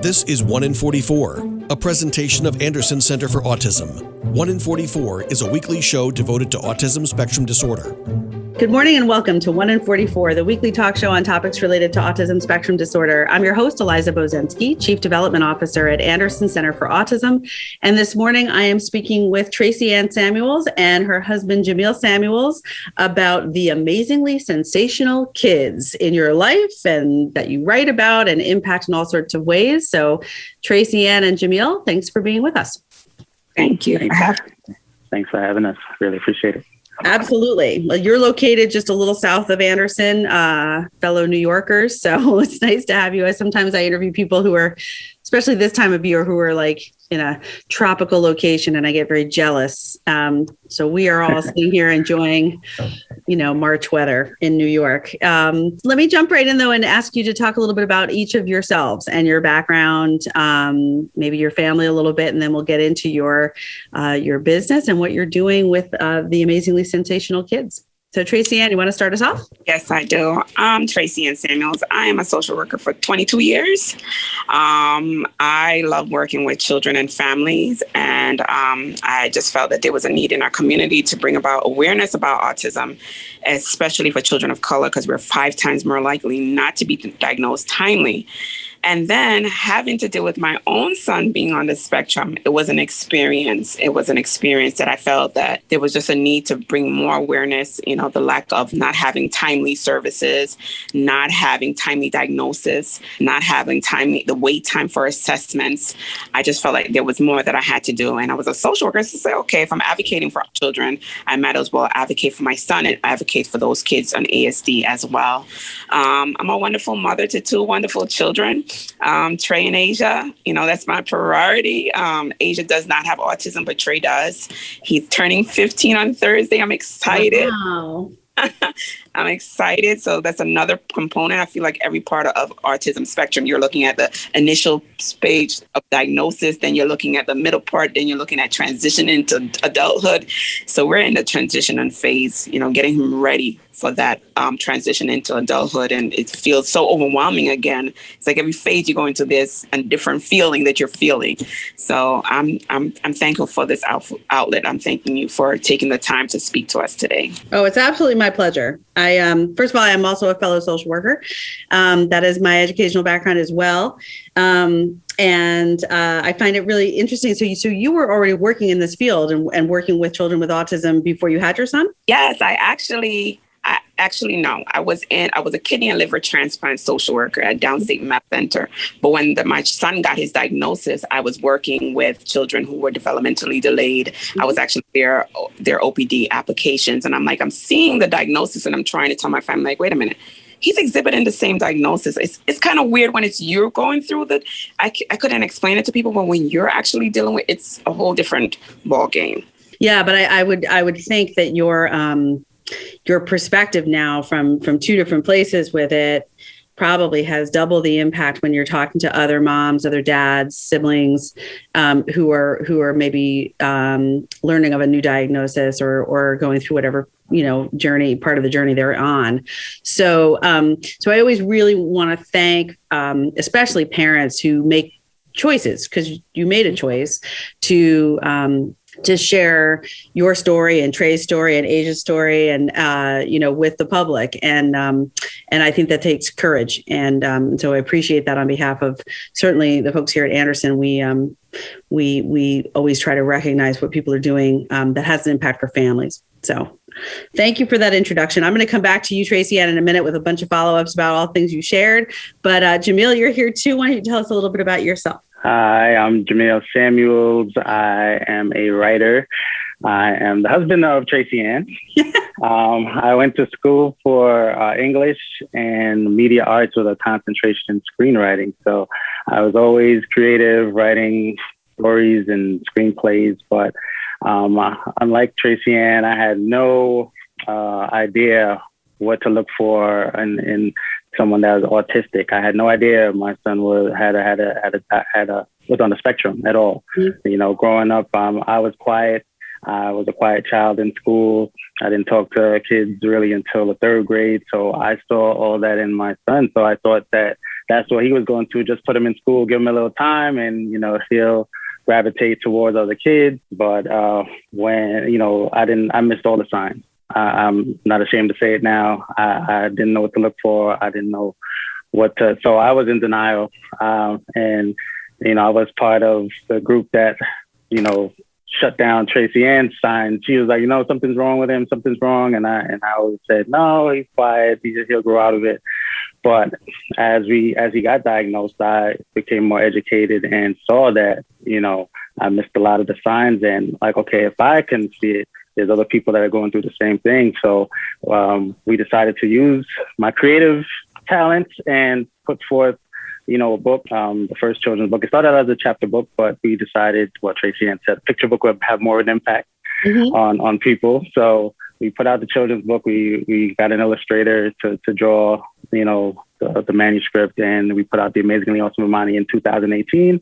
This is 1 in 44, a presentation of Anderson Center for Autism. 1 in 44 is a weekly show devoted to autism spectrum disorder. Good morning and welcome to 1 in 44, the weekly talk show on topics related to autism spectrum disorder. I'm your host, Eliza Bozensky, Chief Development Officer at Anderson Center for Autism. And this morning I am speaking with Tracy-Ann Samuels and her husband, Jamiyl Samuels, about the amazingly sensational kids in your life and that you write about and impact in all sorts of ways. So Tracy-Ann and Jamiyl, thanks for being with us. Thank you. Thanks for having us. Really appreciate it. Absolutely. Well, you're located just a little south of Anderson, fellow New Yorkers. So it's nice to have you. Sometimes I interview people who are, especially this time of year, who are like in a tropical location, and I get very jealous. So we are all sitting here enjoying, March weather in New York. Let me jump right in, though, and ask you to talk a little bit about each of yourselves and your background, maybe your family a little bit, and then we'll get into your business and what you're doing with the amazingly sensational kids. So Tracy-Ann, you want to start us off? Yes, I do. I'm Tracy-Ann Samuels. I am a social worker for 22 years. I love working with children and families, and I just felt that there was a need in our community to bring about awareness about autism, especially for children of color, because we're 5 times more likely not to be diagnosed timely. And then having to deal with my own son being on the spectrum, it was an experience. It was an experience that I felt that there was just a need to bring more awareness, the lack of not having timely services, not having timely diagnosis, not having the wait time for assessments. I just felt like there was more that I had to do. And I was a social worker, so I said, okay, if I'm advocating for children, I might as well advocate for my son and advocate for those kids on ASD as well. I'm a wonderful mother to 2 wonderful children. Trey and Asia, that's my priority. Asia does not have autism, but Trey does. He's turning 15 on Thursday. I'm excited. Wow. I'm excited. So that's another component. I feel like every part of autism spectrum, you're looking at the initial stage of diagnosis, then you're looking at the middle part, then you're looking at transition into adulthood. So we're in the transition phase, getting him ready for that transition into adulthood. And it feels so overwhelming again. It's like every phase you go into, there's a different feeling that you're feeling. So I'm thankful for this outlet. I'm thanking you for taking the time to speak to us today. Oh, it's absolutely my pleasure. First of all, I'm also a fellow social worker. That is my educational background as well. And I find it really interesting. So you were already working in this field and working with children with autism before you had your son? Yes, no. I was a kidney and liver transplant social worker at Downstate Med Center. But when my son got his diagnosis, I was working with children who were developmentally delayed. Mm-hmm. I was actually their OPD applications. And I'm seeing the diagnosis and I'm trying to tell my family, like, wait a minute. He's exhibiting the same diagnosis. It's kind of weird when it's you're going through that. I couldn't explain it to people, but when you're actually dealing with, it's a whole different ball game. Yeah, but I would think that your perspective now from 2 different places with it probably has double the impact when you're talking to other moms, other dads, siblings who are maybe learning of a new diagnosis or going through whatever part of the journey they're on. So I always really want to thank especially parents who make choices, because you made a choice to share your story and Trey's story and Asia's story and with the public, and I think that takes courage, and so I appreciate that on behalf of certainly the folks here at Anderson. We always try to recognize what people are doing that has an impact for families. So thank you for that introduction. I'm going to come back to you, Tracy-Ann, in a minute with a bunch of follow-ups about all things you shared. But Jamiyl, you're here too. Why don't you tell us a little bit about yourself? Hi, I'm Jamiyl Samuels. I am a writer. I am the husband of Tracy-Ann. I went to school for English and media arts with a concentration in screenwriting. So I was always creative, writing stories and screenplays. But unlike Tracy-Ann, I had no idea what to look for in someone that was autistic. I had no idea my son was on the spectrum at all. Mm-hmm. Growing up, I was quiet. I was a quiet child in school. I didn't talk to kids really until the 3rd grade. So I saw all that in my son. So I thought that that's what he was going through. Just put him in school, give him a little time, and, he'll gravitate towards other kids. But when, I missed all the signs. I'm not ashamed to say it now. I didn't know what to look for. I didn't know so I was in denial. And, I was part of the group that, shut down Tracy-Ann's sign. She was like, something's wrong with him. Something's wrong. And I always said, no, he's quiet. He'll grow out of it. But as he got diagnosed, I became more educated and saw that, I missed a lot of the signs, and like, okay, if I can see it, there's other people that are going through the same thing. So we decided to use my creative talents and put forth, a book, the first children's book. It started out as a chapter book, but we decided what Tracy-Ann said, a picture book would have more of an impact on people. So we put out the children's book. We got an illustrator to draw, the manuscript, and we put out The Amazingly Awesome Imani in 2018.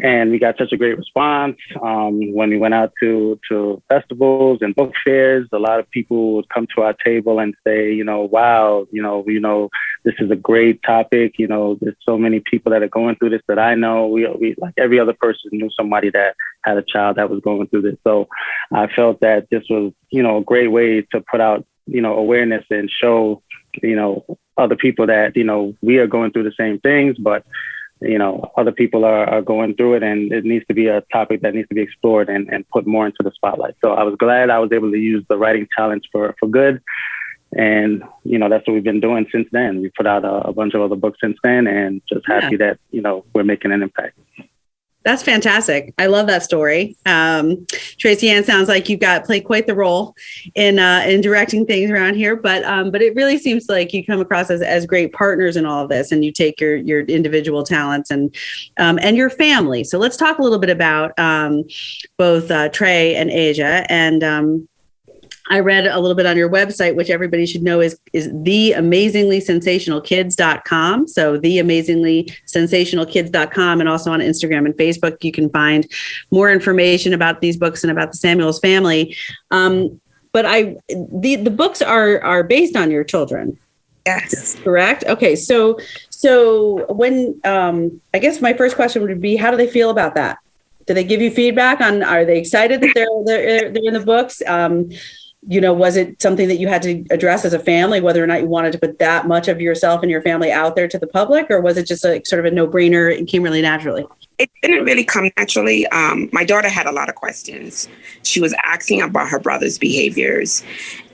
And we got such a great response. When we went out to festivals and book fairs, a lot of people would come to our table and say, wow, this is a great topic. There's so many people that are going through this that I know. We like every other person knew somebody that had a child that was going through this. So I felt that this was, a great way to put out, awareness and show, other people that, we are going through the same things, but other people are going through it, and it needs to be a topic that needs to be explored and put more into the spotlight. So I was glad I was able to use the writing talents for good. And, that's what we've been doing since then. We put out a bunch of other books since then, and just happy that, we're making an impact. That's fantastic. I love that story. Tracy-Ann, sounds like you've played quite the role in directing things around here, but it really seems like you come across as great partners in all of this, and you take your individual talents and your family. So let's talk a little bit about both Trey and Asia. And I read a little bit on your website, which everybody should know is theamazinglysensationalkids.com. So theamazinglysensationalkids.com, and also on Instagram and Facebook, you can find more information about these books and about the Samuels family. But the books are based on your children. Yes. Correct. Okay. So when I guess my first question would be, how do they feel about that? Do they give you feedback on? Are they excited that they're in the books? Was it something that you had to address as a family, whether or not you wanted to put that much of yourself and your family out there to the public, or was it just a sort of a no-brainer and came really naturally? It didn't really come naturally. My daughter had a lot of questions. She was asking about her brother's behaviors.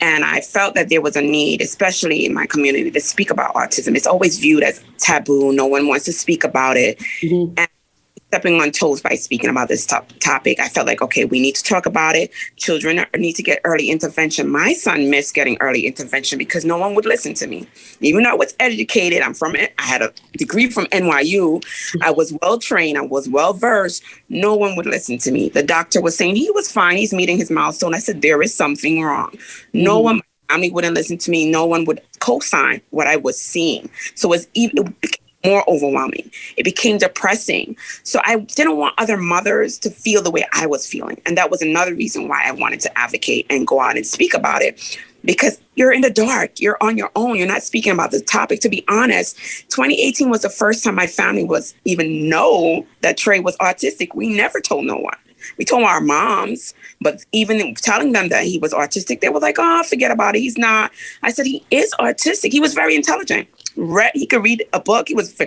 And I felt that there was a need, especially in my community, to speak about autism. It's always viewed as taboo. No one wants to speak about it. Mm-hmm. And stepping on toes by speaking about this topic, I felt like, okay, we need to talk about it. Children need to get early intervention. My son missed getting early intervention because no one would listen to me. Even though I was educated, I had a degree from NYU. I was well-trained. I was well-versed. No one would listen to me. The doctor was saying he was fine. He's meeting his milestone. I said, there is something wrong. No one, family wouldn't listen to me. No one would co-sign what I was seeing. So it became more overwhelming. It became depressing. So I didn't want other mothers to feel the way I was feeling. And that was another reason why I wanted to advocate and go out and speak about it, because you're in the dark. You're on your own. You're not speaking about the topic. To be honest, 2018 was the first time my family was even know that Trey was autistic. We never told no one. We told our moms, but even telling them that he was autistic, they were like, oh, forget about it. He's not. I said, he is autistic. He was very intelligent. He could read a book. He was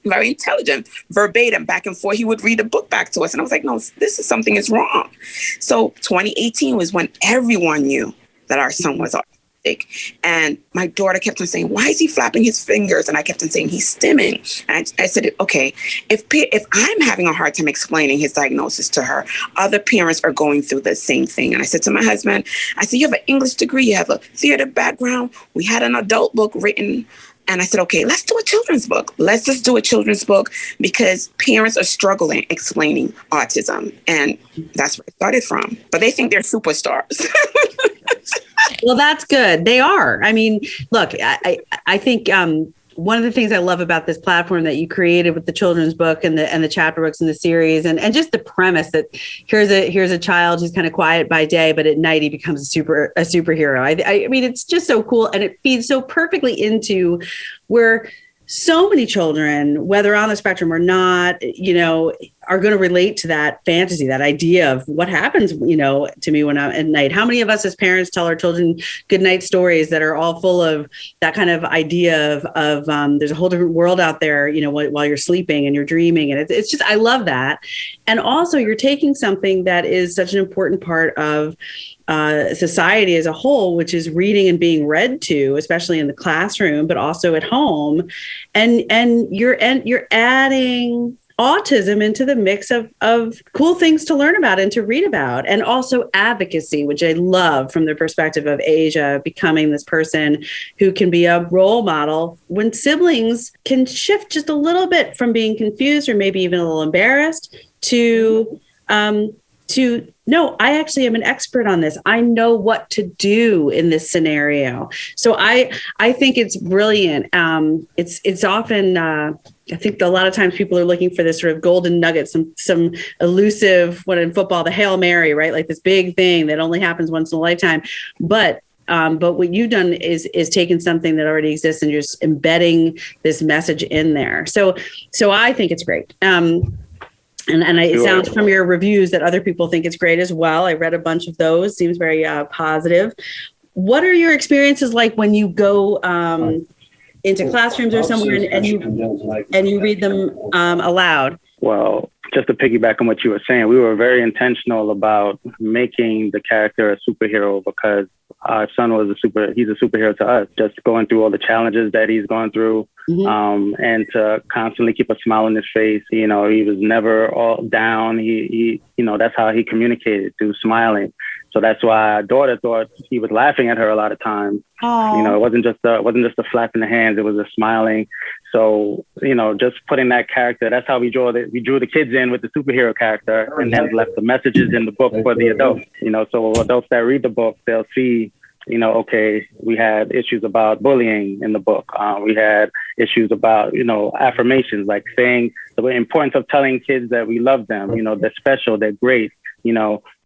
very intelligent, verbatim, back and forth. He would read a book back to us. And I was like, no, something is wrong. So 2018 was when everyone knew that our son was autistic. And my daughter kept on saying, why is he flapping his fingers? And I kept on saying, he's stimming. And I said, okay, if I'm having a hard time explaining his diagnosis to her, other parents are going through the same thing. And I said to my husband, I said, you have an English degree, you have a theater background. We had an adult book written. And I said, okay, let's do a children's book. Let's just do a children's book, because parents are struggling explaining autism. And that's where it started from. But they think they're superstars. Well, that's good. They are. I mean, look, I think one of the things I love about this platform that you created with the children's book and the chapter books in the series, and just the premise that here's a child who's kind of quiet by day, but at night he becomes a superhero. I mean, it's just so cool, and it feeds so perfectly into where so many children, whether on the spectrum or not, are going to relate to that fantasy, that idea of what happens, to me when I'm at night. How many of us as parents tell our children goodnight stories that are all full of that kind of idea of there's a whole different world out there, while you're sleeping and you're dreaming. And it's just, I love that. And also you're taking something that is such an important part of society as a whole, which is reading and being read to, especially in the classroom, but also at home. And you're adding autism into the mix of cool things to learn about and to read about, and also advocacy, which I love from the perspective of Asia becoming this person who can be a role model when siblings can shift just a little bit from being confused or maybe even a little embarrassed to no, I actually am an expert on this. I know what to do in this scenario. So I think it's brilliant. It's often, I think a lot of times people are looking for this sort of golden nugget, some elusive, what in football, the Hail Mary, right? Like this big thing that only happens once in a lifetime. But what you've done is taken something that already exists and you're just embedding this message in there. So I think it's great. And it sounds from your reviews that other people think it's great as well. I read a bunch of those. Seems very positive. What are your experiences like when you go into classrooms or somewhere and you read them aloud? Well, just to piggyback on what you were saying, we were very intentional about making the character a superhero because our son he's a superhero to us, just going through all the challenges that he's gone through. Mm-hmm. And to constantly keep a smile on his face. He was never all down. He that's how he communicated, through smiling. So that's why our daughter thought he was laughing at her a lot of times. Aww. It wasn't just a flap in the hands. It was a smiling. So, just putting that character, that's how we drew the kids in with the superhero character and then left the messages in the book for the adults. So adults that read the book, they'll see, okay, we had issues about bullying in the book. We had issues about, affirmations, like saying the importance of telling kids that we love them, they're special, they're great,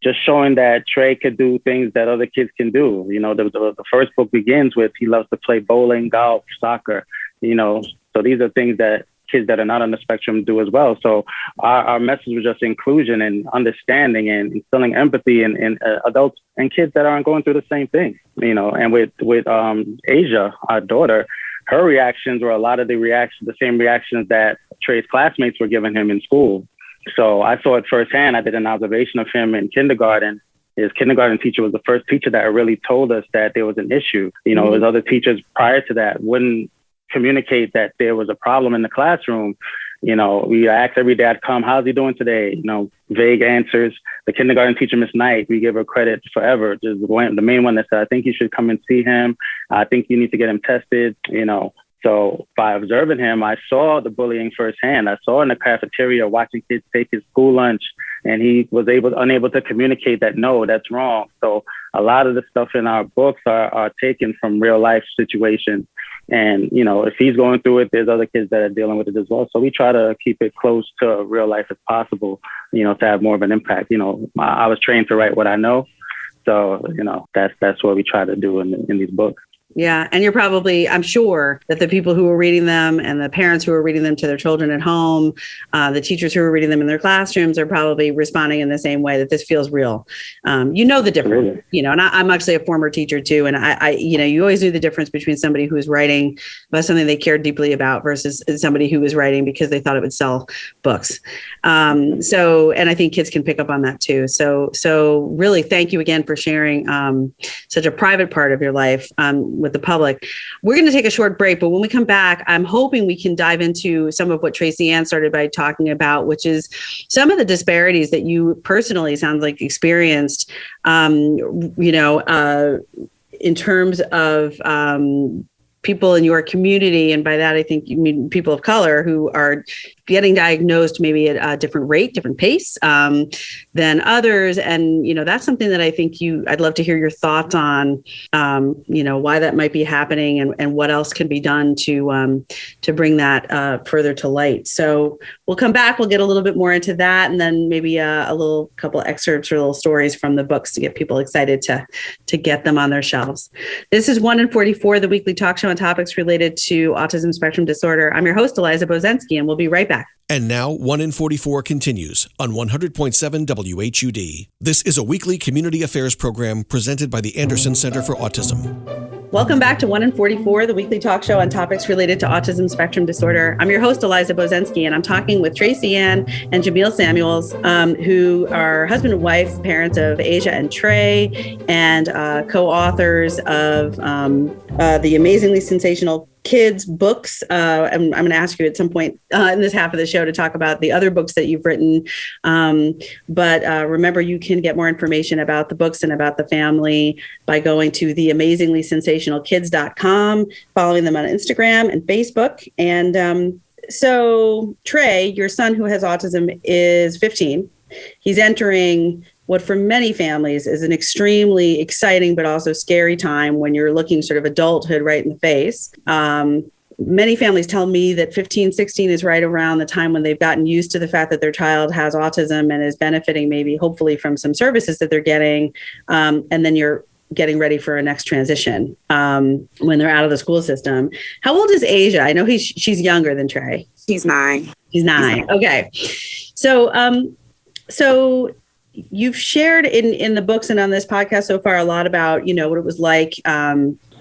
just showing that Trey could do things that other kids can do. The first book begins with, he loves to play bowling, golf, soccer, so these are things that kids that are not on the spectrum do as well. So our message was just inclusion and understanding and instilling empathy in adults and kids that aren't going through the same thing, and with Asia, our daughter, her reactions were a lot of the same reactions that Trey's classmates were giving him in school. So I saw it firsthand. I did an observation of him in kindergarten. His kindergarten teacher was the first teacher that really told us that there was an issue. Mm-hmm. His other teachers prior to that wouldn't communicate that there was a problem in the classroom. We asked every day I'd come, how's he doing today? Vague answers. The kindergarten teacher, Miss Knight, we give her credit forever. Just the main one that said, I think you should come and see him. I think you need to get him tested, So by observing him, I saw the bullying firsthand. I saw in the cafeteria watching kids take his school lunch, and he was unable to communicate that, no, that's wrong. So a lot of the stuff in our books are taken from real life situations. And, if he's going through it, there's other kids that are dealing with it as well. So we try to keep it close to real life as possible, to have more of an impact. I was trained to write what I know. So, that's what we try to do in these books. Yeah. And you're probably, I'm sure that the people who are reading them and the parents who are reading them to their children at home, the teachers who are reading them in their classrooms are probably responding in the same way, that this feels real. The difference, and I'm actually a former teacher too. And I you always knew the difference between somebody who was writing about something they cared deeply about versus somebody who was writing because they thought it would sell books. And I think kids can pick up on that too. So really thank you again for sharing such a private part of your life with the public. We're going to take a short break, but when we come back, I'm hoping we can dive into some of what Tracy-Ann started by talking about, which is some of the disparities that you personally sounds like experienced, in terms of people in your community. And by that, I think you mean people of color who are getting diagnosed maybe at a different rate, different pace than others. And, that's something that I think I'd love to hear your thoughts on, why that might be happening and what else can be done to bring that further to light. So we'll come back. We'll get a little bit more into that. And then maybe a little couple excerpts or little stories from the books to get people excited to get them on their shelves. This is 1 in 44, the weekly talk show on topics related to autism spectrum disorder. I'm your host, Eliza Bozensky, and we'll be right back. And now, 1 in 44 continues on 100.7 WHUD. This is a weekly community affairs program presented by the Anderson Center for Autism. Welcome back to 1 in 44, the weekly talk show on topics related to autism spectrum disorder. I'm your host, Eliza Bozensky, and I'm talking with Tracy-Ann and Jamiyl Samuels, who are husband and wife, parents of Asia and Trey, and co-authors of the amazingly sensational kids books. I'm going to ask you at some point in this half of the show to talk about the other books that you've written. But remember, you can get more information about the books and about the family by going to theamazinglysensationalkids.com, following them on Instagram and Facebook. And so Trey, your son who has autism, is 15. He's entering what for many families is an extremely exciting but also scary time when you're looking sort of adulthood right in the face. Many families tell me that 15, 16 is right around the time when they've gotten used to the fact that their child has autism and is benefiting maybe hopefully from some services that they're getting. And then you're getting ready for a next transition when they're out of the school system. How old is Asia? I know she's younger than Trey. She's 9. She's 9. Okay. So you've shared in the books and on this podcast so far a lot about, what it was like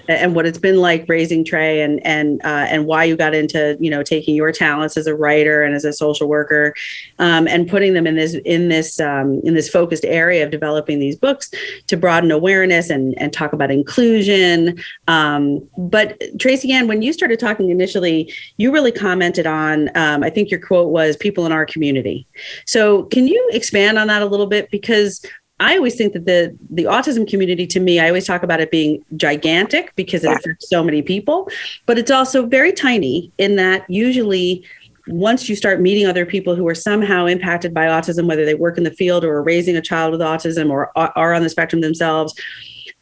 and what it's been like raising Trey and why you got into, taking your talents as a writer and as a social worker and putting them in this focused area of developing these books to broaden awareness and talk about inclusion. But Tracy-Ann, when you started talking initially, you really commented on, I think your quote was people in our community. So can you expand on that a little bit? Because I always think that the autism community, to me, I always talk about it being gigantic because it affects so many people, but it's also very tiny in that usually once you start meeting other people who are somehow impacted by autism, whether they work in the field or are raising a child with autism or are on the spectrum themselves,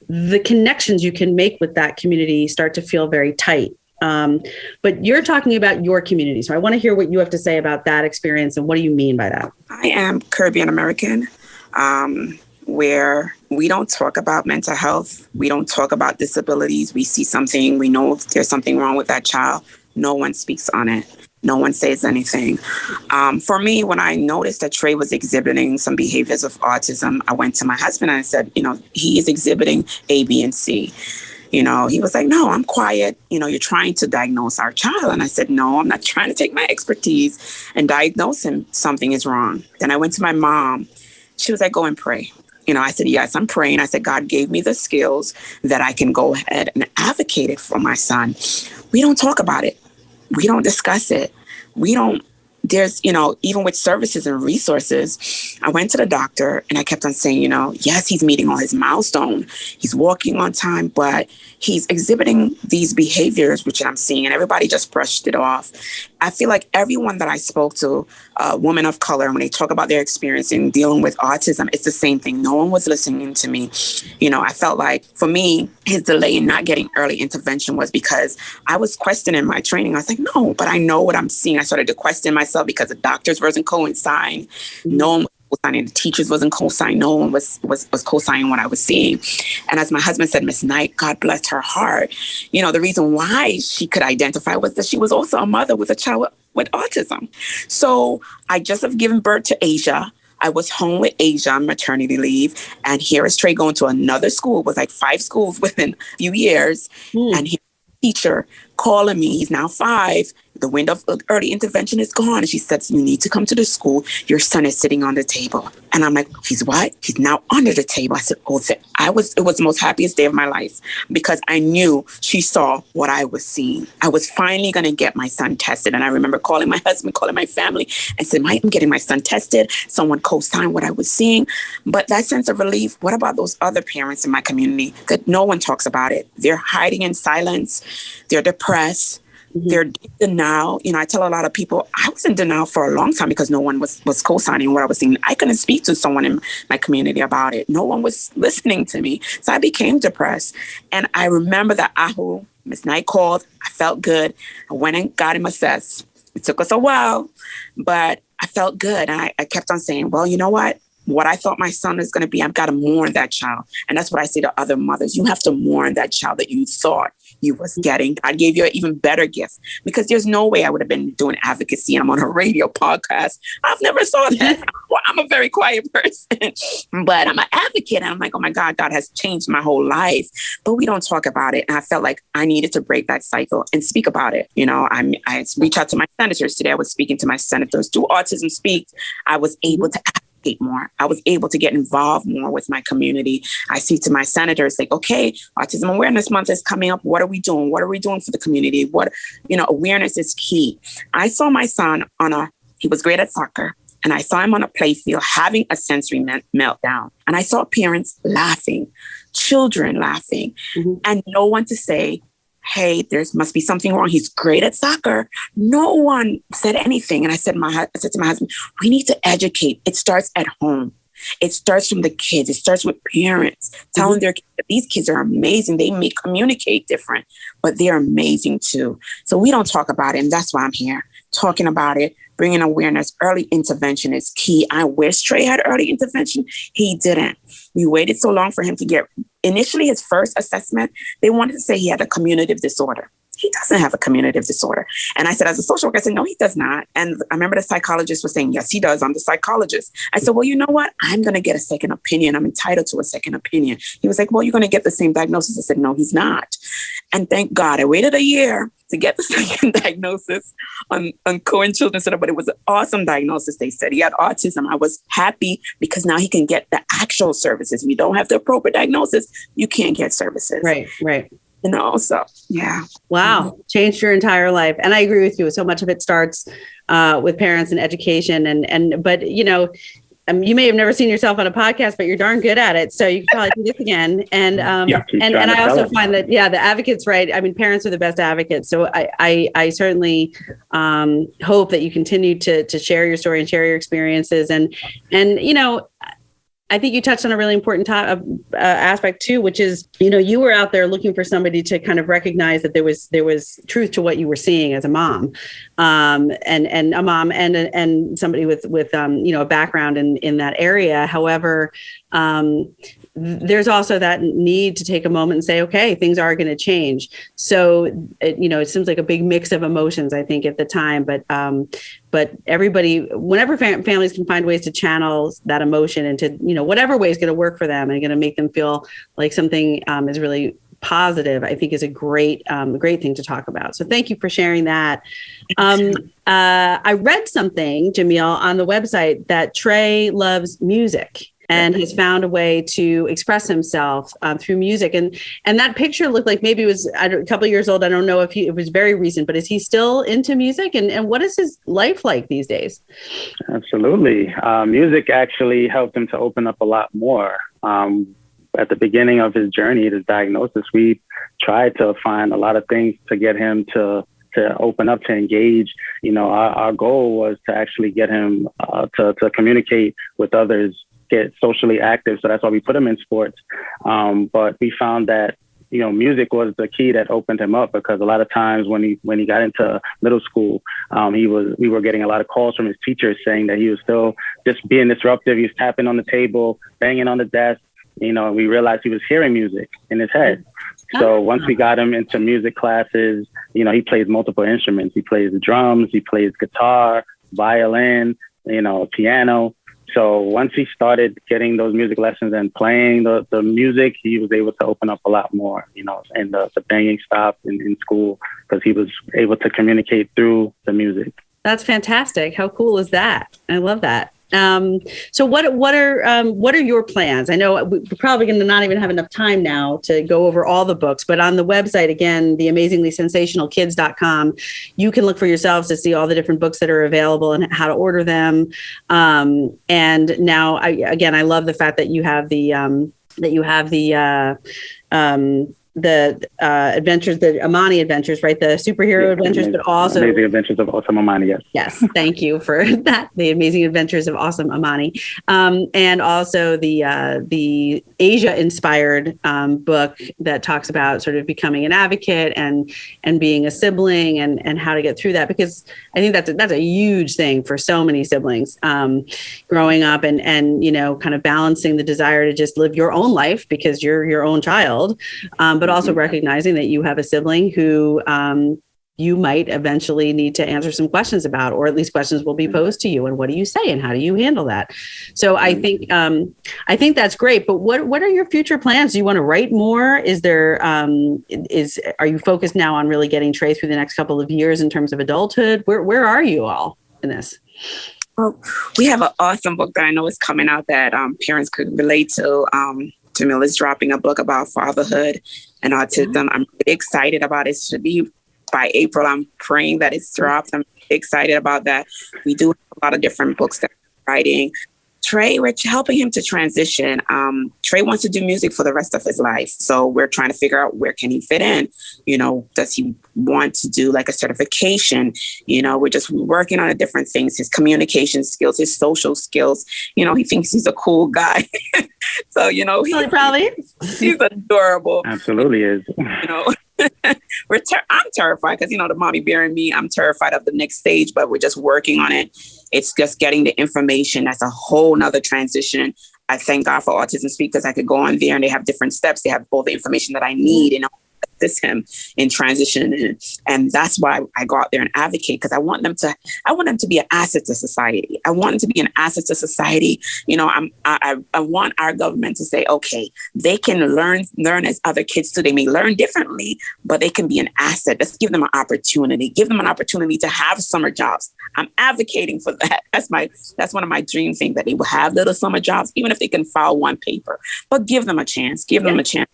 the connections you can make with that community start to feel very tight. But you're talking about your community. So I want to hear what you have to say about that experience and what do you mean by that? I am Caribbean American. Where we don't talk about mental health. We don't talk about disabilities. We see something, we know there's something wrong with that child. No one speaks on it. No one says anything. For me, when I noticed that Trey was exhibiting some behaviors of autism, I went to my husband and I said, he is exhibiting A, B, and C. He was like, no, I'm quiet. You're trying to diagnose our child. And I said, no, I'm not trying to take my expertise and diagnose him. Something is wrong. Then I went to my mom. She was like, go and pray. I said, yes, I'm praying. I said, God gave me the skills that I can go ahead and advocate it for my son. We don't talk about it. We don't discuss it. There's, even with services and resources, I went to the doctor and I kept on saying, yes, he's meeting all his milestone. He's walking on time, but he's exhibiting these behaviors, which I'm seeing, and everybody just brushed it off. I feel like everyone that I spoke to, women of color, when they talk about their experience in dealing with autism, it's the same thing. No one was listening to me. I felt like for me, his delay in not getting early intervention was because I was questioning my training. I was like, no, but I know what I'm seeing. I started to question myself because the doctors wasn't co-signing. No one was co-signing. The teachers wasn't co-signing. No one was co-signing what I was seeing. And as my husband said, Miss Knight, God bless her heart. The reason why she could identify was that she was also a mother with a child with autism. So I just have given birth to Asia. I was home with Asia on maternity leave. And here is Trey going to another school. It was like 5 schools within a few years. And he's a teacher calling me. He's now 5. The window of early intervention is gone. And she says, you need to come to the school. Your son is sitting on the table. And I'm like, he's what? He's now under the table. I said, it was the most happiest day of my life because I knew she saw what I was seeing. I was finally going to get my son tested. And I remember calling my husband, calling my family and said, I'm getting my son tested. Someone co-signed what I was seeing. But that sense of relief, what about those other parents in my community that no one talks about it? They're hiding in silence. They're depressed. They're in denial. I tell a lot of people, I was in denial for a long time because no one was co-signing what I was seeing. I couldn't speak to someone in my community about it. No one was listening to me. So I became depressed. And I remember that Miss Knight called. I felt good. I went and got him assessed. It took us a while, but I felt good. And I kept on saying, well, you know what? what I thought my son is going to be, I've got to mourn that child. And that's what I say to other mothers. You have to mourn that child that you thought you was getting. I gave you an even better gift, because there's no way I would have been doing advocacy and I'm on a radio podcast. I've never saw that. Well, I'm a very quiet person, but I'm an advocate. And I'm like, oh my God, God has changed my whole life. But we don't talk about it. And I felt like I needed to break that cycle and speak about it. You know, I reached out to my senators today. I was speaking to my senators. Do Autism Speak. I was able to advocate more. I was able to get involved more with my community. I see to my senators like, okay, Autism Awareness Month is coming up. What are we doing? What are we doing for the community? What, awareness is key. I saw my son he was great at soccer. And I saw him on a playfield having a sensory meltdown. And I saw parents laughing, children laughing, and no one to say, hey, there must be something wrong. He's great at soccer. No one said anything. And I said to my husband, we need to educate. It starts at home. It starts from the kids. It starts with parents telling their kids that these kids are amazing. They may communicate different, but they're amazing too. So we don't talk about it. And that's why I'm here talking about it, bringing awareness. Early intervention is key. I wish Trey had early intervention. He didn't. We waited so long for him to get initially his first assessment. They wanted to say he had a communicative disorder. He doesn't have a communicative disorder. And I said, as a social worker, I said, no, he does not. And I remember the psychologist was saying, yes, he does. I'm the psychologist. I said, well, you know what? I'm going to get a second opinion. I'm entitled to a second opinion. He was like, well, you're going to get the same diagnosis. I said, no, he's not. And thank God I waited a year to get the second diagnosis on Cohen Children's Center, but it was an awesome diagnosis. They said he had autism. I was happy because now he can get the actual services. If you don't have the appropriate diagnosis, you can't get services. Right. So, yeah. Wow. Changed your entire life. And I agree with you. So much of it starts with parents and education. But you may have never seen yourself on a podcast, but you're darn good at it. So you can probably do this again. And I also find that, the advocates, right? I mean, parents are the best advocates. So I certainly hope that you continue to share your story and share your experiences. And I think you touched on a really important aspect too, which is, you were out there looking for somebody to kind of recognize that there was truth to what you were seeing as a mom, and a mom and somebody with a background in that area. However, there's also that need to take a moment and say, okay, things are going to change. So, it seems like a big mix of emotions, I think, at the time. But everybody, whenever families can find ways to channel that emotion into, whatever way is going to work for them and going to make them feel like something is really positive, I think is a great thing to talk about. So thank you for sharing that. I read something, Jamiyl, on the website that Trey loves music and has found a way to express himself through music. And that picture looked like maybe it was a couple of years old. I don't know if it was very recent, but is he still into music? And what is his life like these days? Absolutely. Music actually helped him to open up a lot more. At the beginning of his journey, his diagnosis, we tried to find a lot of things to get him to open up, to engage. Our goal was to actually get him to communicate with others, get socially active. So that's why we put him in sports. But we found that, music was the key that opened him up, because a lot of times when he got into middle school, we were getting a lot of calls from his teachers saying that he was still just being disruptive. He was tapping on the table, banging on the desk. We realized he was hearing music in his head. So once we got him into music classes, he plays multiple instruments. He plays the drums, he plays guitar, violin, piano. So once he started getting those music lessons and playing the music, he was able to open up a lot more, and the banging stopped in school because he was able to communicate through the music. That's fantastic. How cool is that? I love that. So what are your plans? I know we're probably going to not even have enough time now to go over all the books, but on the website, again, the amazinglysensationalkids.com, you can look for yourselves to see all the different books that are available and how to order them. And now I love the fact that you have the adventures, the Amani adventures, right? The superhero adventures, but also Amazing Adventures of Awesome Amani. Yes. Yes. Thank you for that. The Amazing Adventures of Awesome Amani. And also the Asia inspired book that talks about sort of becoming an advocate and being a sibling and how to get through that, because I think that's a huge thing for so many siblings growing up and kind of balancing the desire to just live your own life because you're your own child, but also recognizing that you have a sibling who you might eventually need to answer some questions about, or at least questions will be posed to you. And what do you say and how do you handle that? So I think that's great. But what are your future plans? Do you want to write more? Are you focused now on really getting Trey through the next couple of years in terms of adulthood? Where are you all in this? Well, we have an awesome book that I know is coming out that parents could relate to. Jamiyl is dropping a book about fatherhood and autism. I'm really excited about it. It should be by April. I'm praying that it's dropped. I'm excited about that. We do have a lot of different books that we're writing. Trey, we're helping him to transition. Trey wants to do music for the rest of his life. So we're trying to figure out where can he fit in? Does he want to do like a certification? We're just working on different things, his communication skills, his social skills. He thinks he's a cool guy. So, probably he's adorable. Absolutely is. I'm terrified because, the mommy bearing me, I'm terrified of the next stage, but we're just working on it. It's just getting the information. That's a whole nother transition. I thank God for Autism Speak because I could go on there and they have different steps. They have all the information that I need and assist him in transition. And that's why I go out there and advocate, because I want them to be an asset to society. I want them to be an asset to society. I want our government to say, okay, they can learn as other kids too. They may learn differently, but they can be an asset. Let's give them an opportunity. Give them an opportunity to have summer jobs. I'm advocating for that. That's one of my dream things, that they will have little summer jobs, even if they can file one paper, but give them a chance. Give them a chance.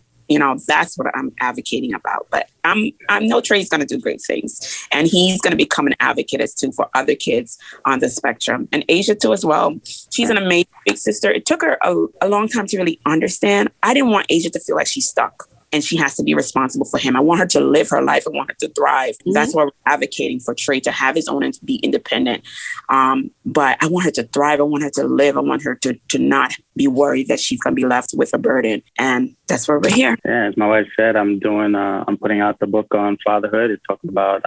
That's what I'm advocating about. But I know Trey's going to do great things, and he's going to become an advocate as too for other kids on the spectrum, and Asia too as well. She's an amazing big sister. It took her a long time to really understand. I didn't want Asia to feel like she's stuck and she has to be responsible for him. I want her to live her life. I want her to thrive. Mm-hmm. That's why we're advocating for Trey to have his own and to be independent. But I want her to thrive. I want her to live. I want her to not be worried that she's going to be left with a burden. And that's why we're here. Yeah, as my wife said, I'm putting out the book on fatherhood. It's talking about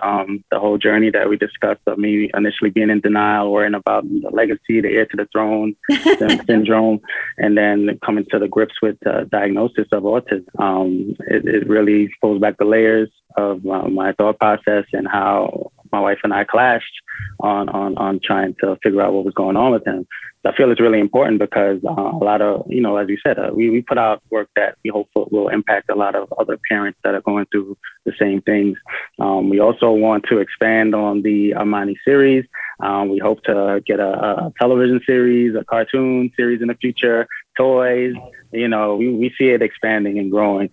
the whole journey that we discussed of me initially being in denial, worrying about the legacy, the heir to the throne syndrome, and then coming to the grips with the diagnosis of autism. It really pulls back the layers of my thought process and how my wife and I clashed on trying to figure out what was going on with him. So I feel it's really important because a lot of, as you said, we put out work that we hope will impact a lot of other parents that are going through the same things. We also want to expand on the Amani series. We hope to get a television series, a cartoon series in the future, toys. We see it expanding and growing.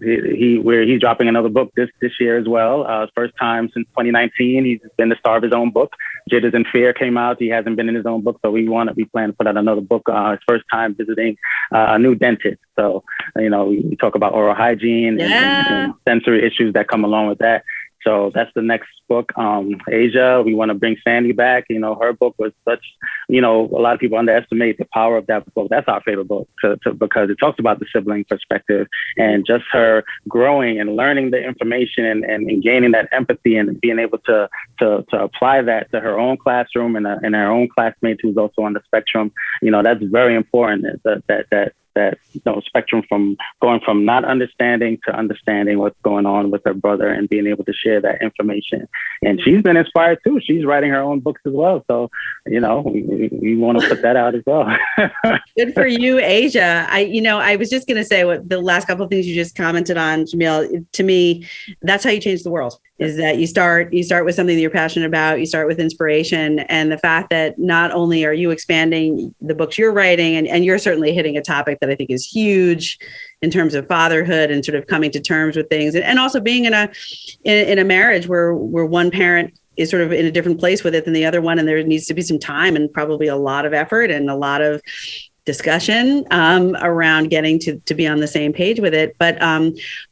He's dropping another book this year as well. First time since 2019. He's been the star of his own book. Jitters and Fear came out. He hasn't been in his own book, so we plan to put out another book. His first time visiting a new dentist. So, we talk about oral hygiene and sensory issues that come along with that. So that's the next book. Asia, we want to bring Sandy back. Her book was such, a lot of people underestimate the power of that book. That's our favorite book because it talks about the sibling perspective and just her growing and learning the information and gaining that empathy and being able to apply that to her own classroom and her own classmates who's also on the spectrum. That's very important. That spectrum from going from not understanding to understanding what's going on with her brother and being able to share that information. And she's been inspired too. She's writing her own books as well. So, we want to put that out as well. Good for you, Asia. I was just going to say what the last couple of things you just commented on, Jamiyl. To me, that's how you change the world. Is that you start with something that you're passionate about, you start with inspiration, and the fact that not only are you expanding the books you're writing, and you're certainly hitting a topic that I think is huge in terms of fatherhood and sort of coming to terms with things, and also being in a marriage where one parent is sort of in a different place with it than the other one, and there needs to be some time and probably a lot of effort and a lot of discussion around getting to be on the same page with it. But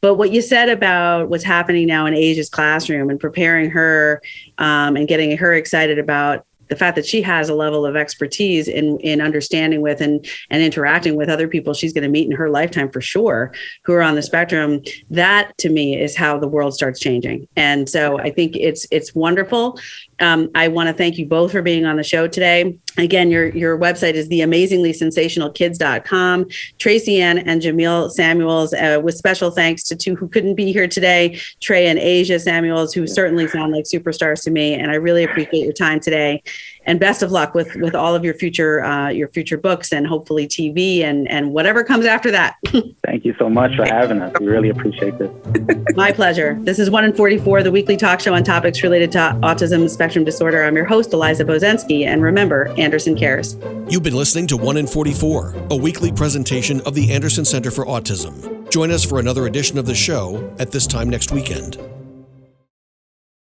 what you said about what's happening now in Asia's classroom and preparing her and getting her excited about the fact that she has a level of expertise in understanding with and interacting with other people she's going to meet in her lifetime for sure, who are on the spectrum, that to me is how the world starts changing. And so I think it's wonderful. I want to thank you both for being on the show today. Again, your website is theamazinglysensationalkids.com. Tracy-Ann and Jamiyl Samuels, with special thanks to two who couldn't be here today, Trey and Asia Samuels, who certainly sound like superstars to me. And I really appreciate your time today. And best of luck with all of your future books and hopefully TV and whatever comes after that. Thank you so much for having us. We really appreciate this. My pleasure. This is 1 in 44, the weekly talk show on topics related to autism spectrum disorder. I'm your host, Eliza Bozensky. And remember, Anderson cares. You've been listening to 1 in 44, a weekly presentation of the Anderson Center for Autism. Join us for another edition of the show at this time next weekend.